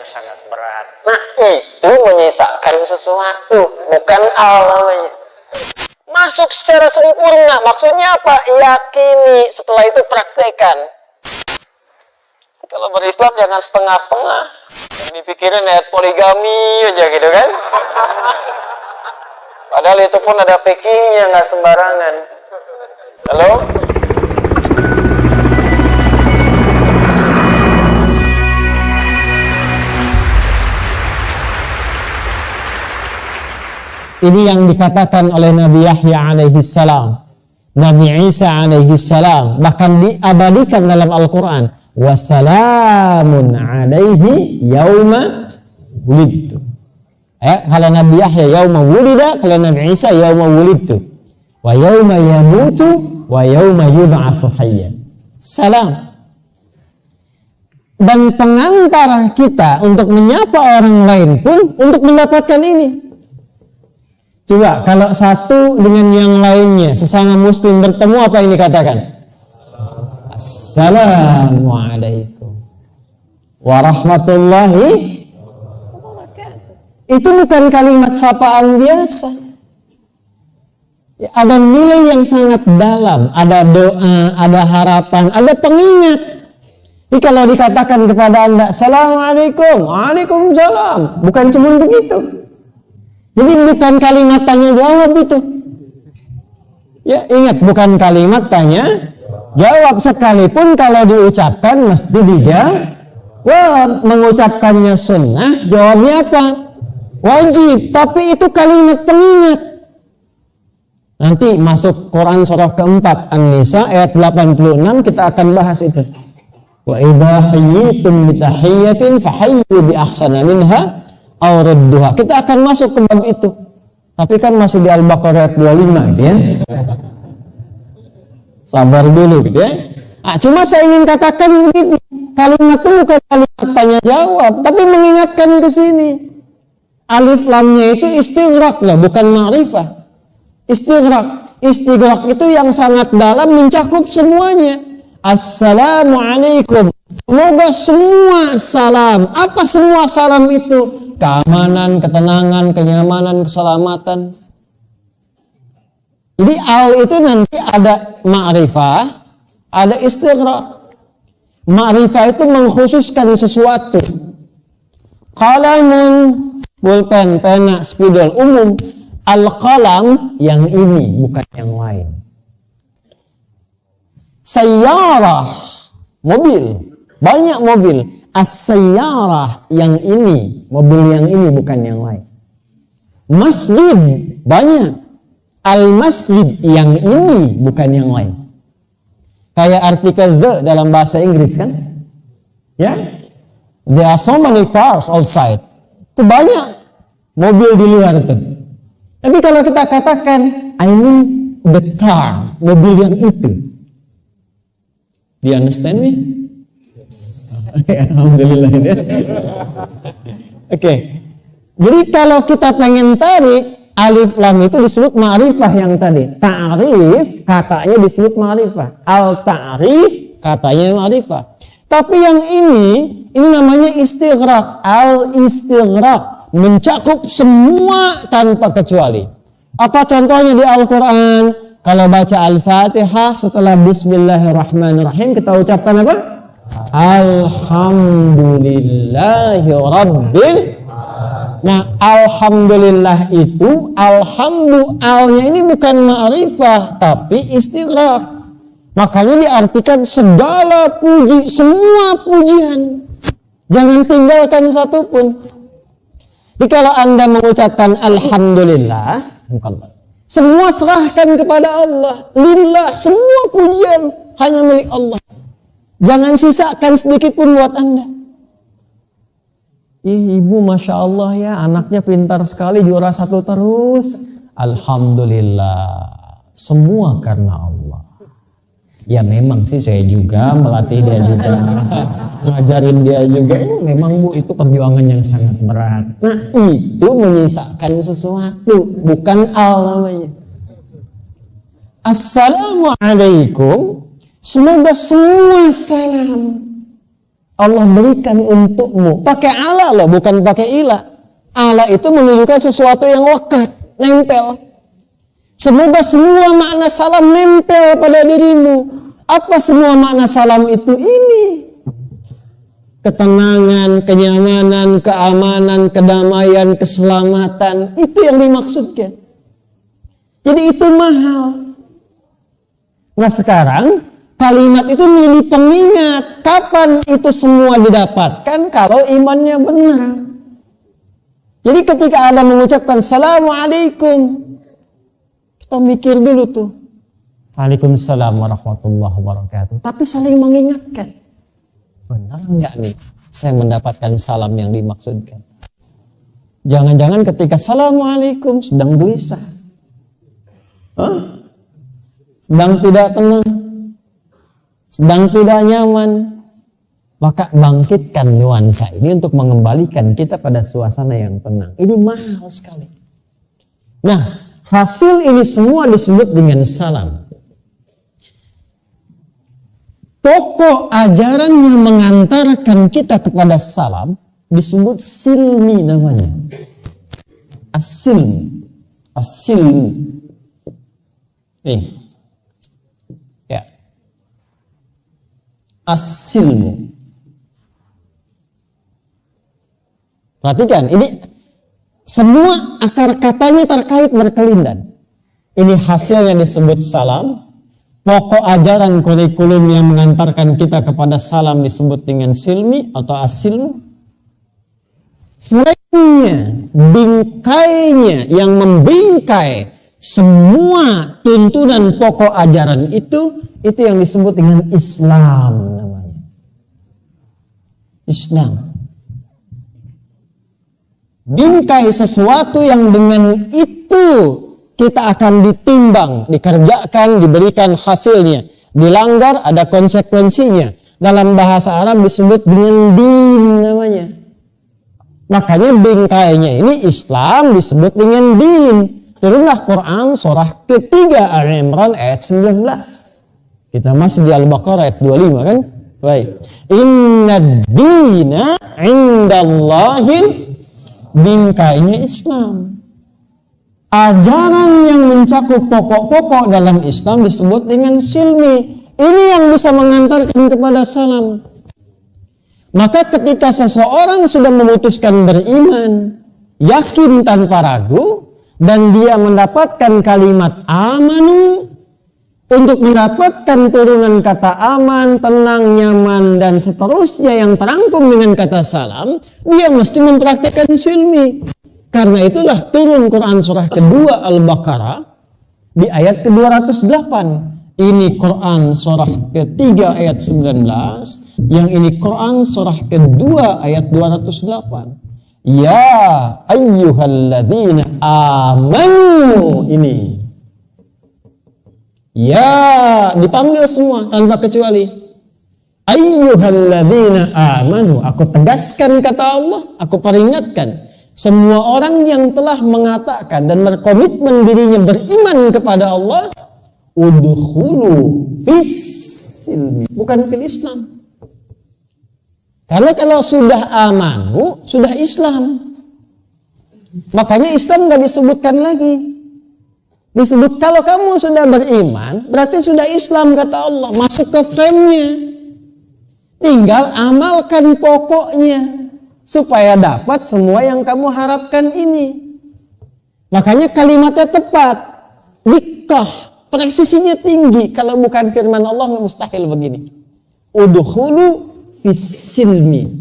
yang sangat berat. Nah, itu menyisakan sesuatu, bukan al namanya. Masuk secara sempurna, maksudnya apa? Yakini, setelah itu praktekkan. Kalau berislam jangan setengah-setengah. Yang dipikirin ayat poligami aja gitu kan. Padahal itu pun ada fikihnya, nggak sembarangan. Halo? Ini yang dikatakan oleh Nabi Yahya alaihi salam, Nabi Isa alaihi salam, bahkan diabadikan dalam Al-Quran. Wassalamun alaihi yauma wulidtu. Kalau Nabi Yahya yauma wulida, kalau Nabi Isa yauma wulidtu. Wa yauma yamutu wa yauma yub'atsu hayya. Salam. Dan pengantar kita untuk menyapa orang lain pun untuk mendapatkan ini. Coba kalau satu dengan yang lainnya sesama muslim bertemu, apa ini katakan? Assalamualaikum warahmatullahi wabarakatuh. Itu bukan kalimat sapaan biasa. Ya, ada nilai yang sangat dalam, ada doa, ada harapan, ada pengingat. Jadi kalau dikatakan kepada Anda, Assalamualaikum, Waalaikumsalam, bukan cuma begitu. Jadi bukan kalimat tanya jawab itu. Ya, ingat, bukan kalimat tanya jawab, sekalipun kalau diucapkan mesti dijawab. Mengucapkannya sunnah, jawabnya apa? Wajib, tapi itu kalimat pengingat. Nanti masuk Quran surah keempat An-Nisa ayat 86 kita akan bahas itu. Wa idza hayyitum bi tahiyyatin fahayyu bi ahsana minha aw rudduha. Kita akan masuk ke bab itu. Tapi kan masih di Al-Baqarah ayat 25 gitu ya. Sabar dulu gitu ya. Cuma saya ingin katakan begitu. Kalimat itu bukan kalimat tanya jawab, tapi mengingatkan ke sini. Alif lamnya itu istighraq lah, bukan ma'rifah. Istighraq. Istighraq itu yang sangat dalam, mencakup semuanya. Assalamualaikum. Semoga semua salam. Apa semua salam itu? Keamanan, ketenangan, kenyamanan, keselamatan. Jadi al itu nanti ada ma'rifah, ada istighraq. Ma'rifah itu mengkhususkan sesuatu. Qalamun, pulpen, pena, spidol, umum. Al-qalam yang ini, bukan yang lain. Sayyarah, mobil, banyak mobil. As-sayyarah yang ini, mobil yang ini, bukan yang lain. Masjid, banyak. Al-masjid yang ini, bukan yang lain. Kayak artikel the dalam bahasa Inggris kan? Ya, there are so many cars outside. Itu banyak mobil di luar itu. Tapi kalau kita katakan I mean the car, mobil yang itu. Do you understand me? Alhamdulillah ya. Oke. Jadi kalau kita pengen tarik alif lam itu disebut ma'rifah yang tadi. Ta'rif katanya disebut ma'rifah. Al-ta'rif katanya ma'rifah. Tapi yang ini namanya istighraq. Al-istighraq mencakup semua tanpa kecuali. Apa contohnya di Al-Quran? Kalau baca Al-Fatihah setelah Bismillahirrahmanirrahim kita ucapkan apa? Alhamdulillahi Rabbil. Nah, alhamdulillah itu alnya ini bukan ma'rifah tapi istighraq. Makanya diartikan segala puji, semua pujian. Jangan tinggalkan satupun. Jadi kalau Anda mengucapkan alhamdulillah, semua serahkan kepada Allah. Lillah, semua pujian hanya milik Allah. Jangan sisakan sedikit pun buat Anda. Ibu Masya Allah ya, anaknya pintar sekali, juara 1 terus. Alhamdulillah, semua karena Allah. Ya memang sih saya juga melatih dia juga, ngajarin dia juga. Memang Bu, itu perjuangan yang sangat berat. Nah itu menyisakan sesuatu, bukan al namanya. Assalamualaikum, semoga semua salam. Allah berikan untukmu. Pakai ala loh, bukan pakai ila. Ala itu menunjukkan sesuatu yang lekat, nempel. Semoga semua makna salam nempel pada dirimu. Apa semua makna salam itu? Ini. Ketenangan, kenyamanan, keamanan, kedamaian, keselamatan. Itu yang dimaksudkan. Jadi itu mahal. Nah sekarang kalimat itu menjadi pengingat. Kapan itu semua didapatkan? Kalau imannya benar. Jadi ketika Anda mengucapkan Assalamualaikum, kita mikir dulu tuh. Waalaikumsalam warahmatullahi wabarakatuh. Tapi saling mengingatkan. Benar nggak nih saya mendapatkan salam yang dimaksudkan? Jangan-jangan ketika Assalamualaikum sedang gelisah. Sedang tidak tenang, sedang tidak nyaman, maka bangkitkan nuansa ini untuk mengembalikan kita pada suasana yang tenang. Ini mahal sekali. Nah, hasil ini semua disebut dengan salam. Pokok ajaran yang mengantarkan kita kepada salam disebut silmi namanya. As-silmi. As-silmi. Ya. As-silmu. Perhatikan, ini semua akar katanya terkait berkelindan. Ini hasil yang disebut salam. Pokok ajaran kurikulum yang mengantarkan kita kepada salam disebut dengan silmi atau as-silmu. Frame-nya, bingkainya yang membingkai semua tuntunan pokok ajaran itu yang disebut dengan Islam namanya. Islam. Bingkai sesuatu yang dengan itu kita akan ditimbang, dikerjakan, diberikan hasilnya. Dilanggar ada konsekuensinya. Dalam bahasa Arab disebut dengan din namanya. Makanya bingkainya ini Islam disebut dengan din. Turunlah Quran surah ketiga Al-Imran ayat 19. Kita masih di Al-Baqarah ayat 25 kan? Baik. Inna dina indallahin, bingkainya Islam. Ajaran yang mencakup pokok-pokok dalam Islam disebut dengan silmi. Ini yang bisa mengantarkan kepada salam. Maka ketika seseorang sudah memutuskan beriman, yakin tanpa ragu, dan dia mendapatkan kalimat amanu, untuk mendapatkan turunan kata aman, tenang, nyaman, dan seterusnya yang terangkum dengan kata salam, dia mesti mempraktikkan silmi. Karena itulah turun Quran surah kedua Al-Baqarah di ayat ke-208. Ini Quran surah ketiga ayat 19, yang ini Quran surah kedua ayat 208. Ya ayyuhalladzina amanu, ini ya dipanggil semua tanpa kecuali. Ayyuhalladzina amanu, aku tegaskan kata Allah, aku peringatkan semua orang yang telah mengatakan dan berkomitmen dirinya beriman kepada Allah, udkhulu fis silmi, bukan fil Islam. Karena kalau sudah amanu, sudah Islam. Makanya Islam nggak disebutkan lagi. Disebut kalau kamu sudah beriman, berarti sudah Islam kata Allah. Masuk ke frame-nya. Tinggal amalkan pokoknya. Supaya dapat semua yang kamu harapkan ini. Makanya kalimatnya tepat. Dikah. Presisinya tinggi. Kalau bukan firman Allah, mustahil begini. Udkhulu fisilmi,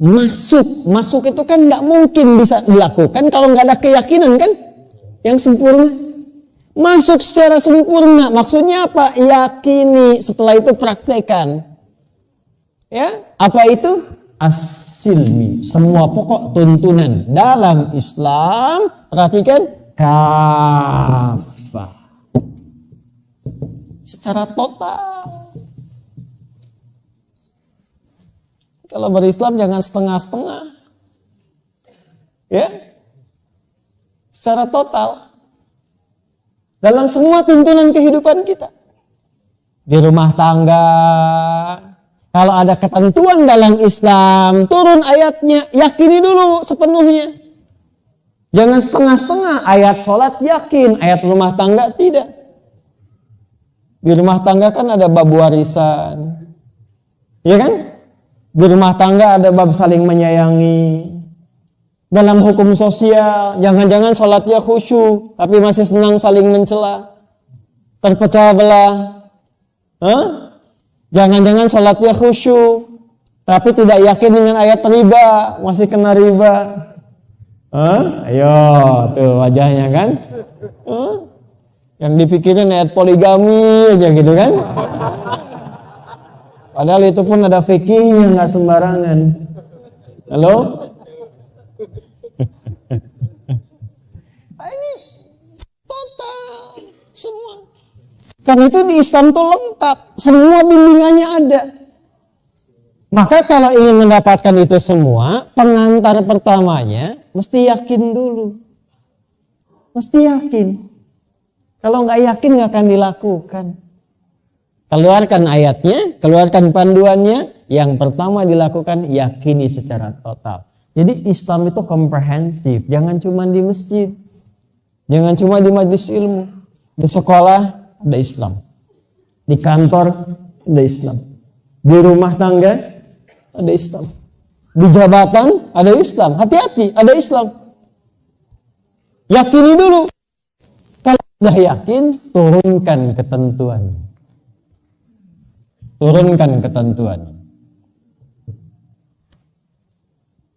masuk itu kan nggak mungkin bisa dilakukan kalau nggak ada keyakinan kan yang sempurna. Masuk secara sempurna maksudnya apa? Yakini, setelah itu praktekan. Ya, apa itu? As-silmi, semua pokok tuntunan dalam Islam. Perhatikan, kafah, secara total. Kalau berislam jangan setengah-setengah. Ya. Secara total. Dalam semua tuntunan kehidupan kita. Di rumah tangga. Kalau ada ketentuan dalam Islam, turun ayatnya, yakini dulu sepenuhnya. Jangan setengah-setengah, ayat sholat yakin, ayat rumah tangga tidak. Di rumah tangga kan ada bab warisan, ya kan? Di rumah tangga ada bab saling menyayangi. Dalam hukum sosial, jangan-jangan sholatnya khusyuk, tapi masih senang saling mencela, terpecah belah. Jangan-jangan sholatnya khusyuk, tapi tidak yakin dengan ayat riba, masih kena riba. Ayo, tuh wajahnya kan? Yang dipikirin ayat poligami aja gitu kan? Padahal itu pun ada fikihnya, nggak sembarangan. Halo? Ini total semua. Karena itu di Islam tuh lengkap, semua bimbingannya ada. Maka kalau ingin mendapatkan itu semua, pengantar pertamanya mesti yakin dulu. Mesti yakin. Kalau nggak yakin nggak akan dilakukan. Keluarkan ayatnya, keluarkan panduannya. Yang pertama dilakukan, yakini secara total. Jadi Islam itu komprehensif. Jangan cuma di masjid. Jangan cuma di majelis ilmu. Di sekolah ada Islam. Di kantor ada Islam. Di rumah tangga ada Islam. Di jabatan ada Islam. Hati-hati, ada Islam. Yakini dulu. Kalau sudah yakin, turunkan ketentuan. Turunkan ketentuan.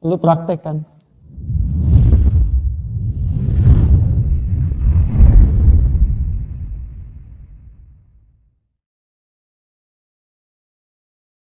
Lu praktekkan.